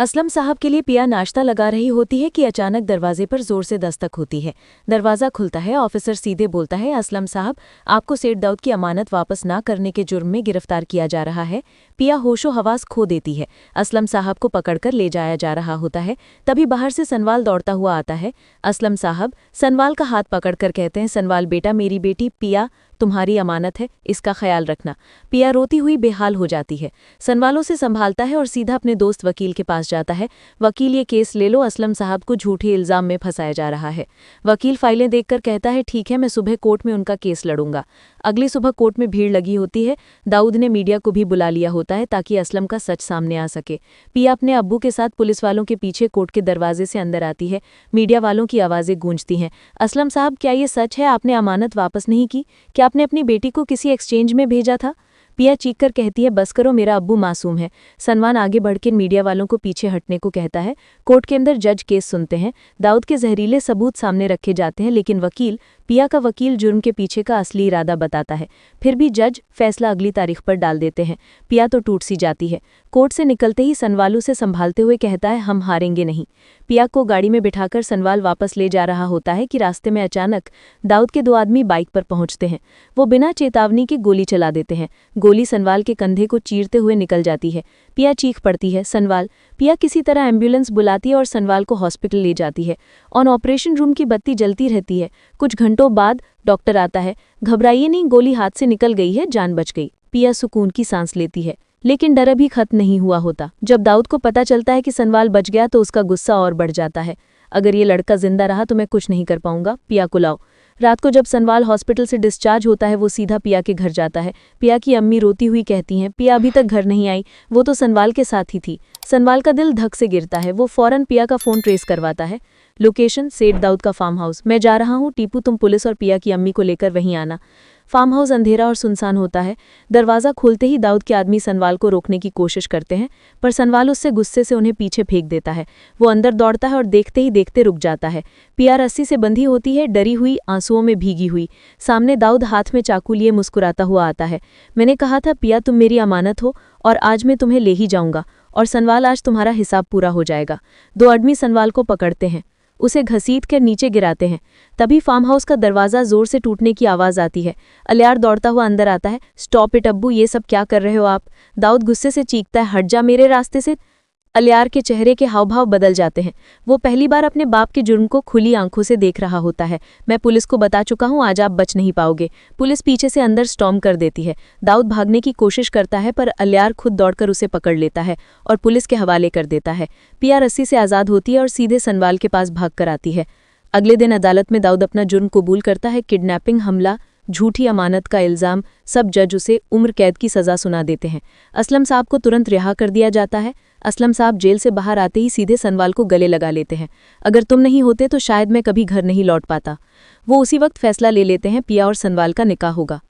असलम साहब के लिए पिया नाश्ता लगा रही होती है कि अचानक दरवाजे पर जोर से दस्तक होती है। दरवाज़ा खुलता है। ऑफिसर सीधे बोलता है, असलम साहब, आपको सेठ दाऊद की अमानत वापस ना करने के जुर्म में गिरफ्तार किया जा रहा है। पिया होशो हवास खो देती है। असलम साहब को पकड़कर ले जाया जा रहा होता है। तभी बाहर से सनवाल दौड़ता हुआ आता है। असलम साहब सनवाल का हाथ पकड़कर कहते हैं, सनवाल बेटा, मेरी बेटी पिया तुम्हारी अमानत है, इसका ख्याल रखना। पिया रोती हुई बेहाल हो जाती है। सनवालों से संभालता है और सीधा अपने दोस्त वकील के पास जाता है। वकील, ये केस ले लो, असलम साहब को झूठे इल्जाम में फंसाया जा रहा है। वकील फाइलें देखकर कहता है, ठीक है, मैं सुबह कोर्ट में उनका केस लड़ूंगा। अगली सुबह कोर्ट में भीड़ लगी होती है। दाऊद ने मीडिया को भी बुला लिया होता है ताकि असलम का सच सामने आ सके। पिया अपने अब्बू के साथ पुलिस वालों के पीछे कोर्ट के दरवाजे से अंदर आती है। मीडिया वालों की आवाज़ें गूंजती हैं, असलम साहब, क्या ये सच है? आपने अमानत वापस नहीं की? क्या आपने अपनी बेटी को किसी एक्सचेंज में भेजा था? पिया चीख कर कहती है, बस करो, मेरा अब्बू मासूम है। सनवान आगे बढ़कर मीडिया वालों को पीछे हटने को कहता है। कोर्ट के अंदर जज केस सुनते हैं। दाऊद के जहरीले सबूत सामने रखे जाते हैं, लेकिन पिया का वकील जुर्म के पीछे का असली इरादा बताता है। फिर भी जज फैसला अगली तारीख पर डाल देते हैं। पिया तो टूट सी जाती है। कोर्ट से निकलते ही सनवाल उसे संभालते हुए कहता है, हम हारेंगे नहीं। पिया को गाड़ी में बिठाकर सनवाल वापस ले जा रहा होता है कि रास्ते में अचानक दाऊद के दो आदमी बाइक पर पहुंचते हैं। वो बिना चेतावनी के गोली चला देते हैं। गोली सनवाल के कंधे को चीरते हुए निकल जाती है। पिया चीख पड़ती है। पिया किसी तरह एम्बुलेंस बुलाती है और सनवाल को हॉस्पिटल ले जाती है। ऑन ऑपरेशन रूम की बत्ती जलती रहती है। कुछ घंटों बाद डॉक्टर आता है। घबराइए नहीं, गोली हाथ से निकल गई है, जान बच गई। पिया सुकून की सांस लेती है, लेकिन डर अभी खत्म नहीं हुआ होता। जब दाऊद को पता चलता है कि सनवाल बच गया तो उसका गुस्सा और बढ़ जाता है। अगर ये लड़का जिंदा रहा तो मैं कुछ नहीं कर पाऊंगा, पिया को लाओ। रात को जब सनवाल हॉस्पिटल से डिस्चार्ज होता है, वो सीधा पिया के घर जाता है। पिया की अम्मी रोती हुई कहती हैं, पिया अभी तक घर नहीं आई, वो तो सनवाल के साथ ही थी। सनवाल का दिल धक से गिरता है। वो फौरन पिया का फ़ोन ट्रेस करवाता है। लोकेशन सेठ दाऊद का फार्म हाउस। मैं जा रहा हूँ टीपू, तुम पुलिस और पिया की अम्मी को लेकर वहीं आना। फार्म हाउस अंधेरा और सुनसान होता है। दरवाज़ा खोलते ही दाऊद के आदमी सनवाल को रोकने की कोशिश करते हैं, पर सनवाल उससे गुस्से से उन्हें पीछे फेंक देता है। वो अंदर दौड़ता है और देखते ही देखते रुक जाता है। पिया रस्सी से बंधी होती है, डरी हुई, आंसुओं में भीगी हुई। सामने दाऊद हाथ में चाकू लिए मुस्कुराता हुआ आता है। मैंने कहा था पिया, तुम मेरी अमानत हो और आज मैं तुम्हें ले ही जाऊंगा, और सनवाल आज तुम्हारा हिसाब पूरा हो जाएगा। दो आदमी सनवाल को पकड़ते हैं, उसे घसीट कर नीचे गिराते हैं। तभी फार्म हाउस का दरवाज़ा जोर से टूटने की आवाज़ आती है। अलियार दौड़ता हुआ अंदर आता है। स्टॉप इट अब्बू, ये सब क्या कर रहे हो आप? दाऊद गुस्से से चीखता है, हट जा मेरे रास्ते से। अलियार के चेहरे के हाव भाव बदल जाते हैं। वो पहली बार अपने बाप के जुर्म को खुली आंखों से देख रहा होता है। मैं पुलिस को बता चुका हूँ, आज आप बच नहीं पाओगे। पुलिस पीछे से अंदर स्टॉर्म कर देती है। दाऊद भागने की कोशिश करता है, पर अलियार खुद दौड़कर उसे पकड़ लेता है और पुलिस के हवाले कर देता है। पिया रस्सी से आज़ाद होती है और सीधे सनवाल के पास भाग कर आती है। अगले दिन अदालत में दाऊद अपना जुर्म कबूल करता है। किडनैपिंग, हमला, झूठी अमानत का इल्ज़ाम, सब जज उसे उम्र कैद की सज़ा सुना देते हैं। असलम साहब को तुरंत रिहा कर दिया जाता है। असलम साहब जेल से बाहर आते ही सीधे सनवाल को गले लगा लेते हैं। अगर तुम नहीं होते तो शायद मैं कभी घर नहीं लौट पाता। वो उसी वक्त फैसला ले लेते हैं, पिया और सनवाल का निकाह होगा।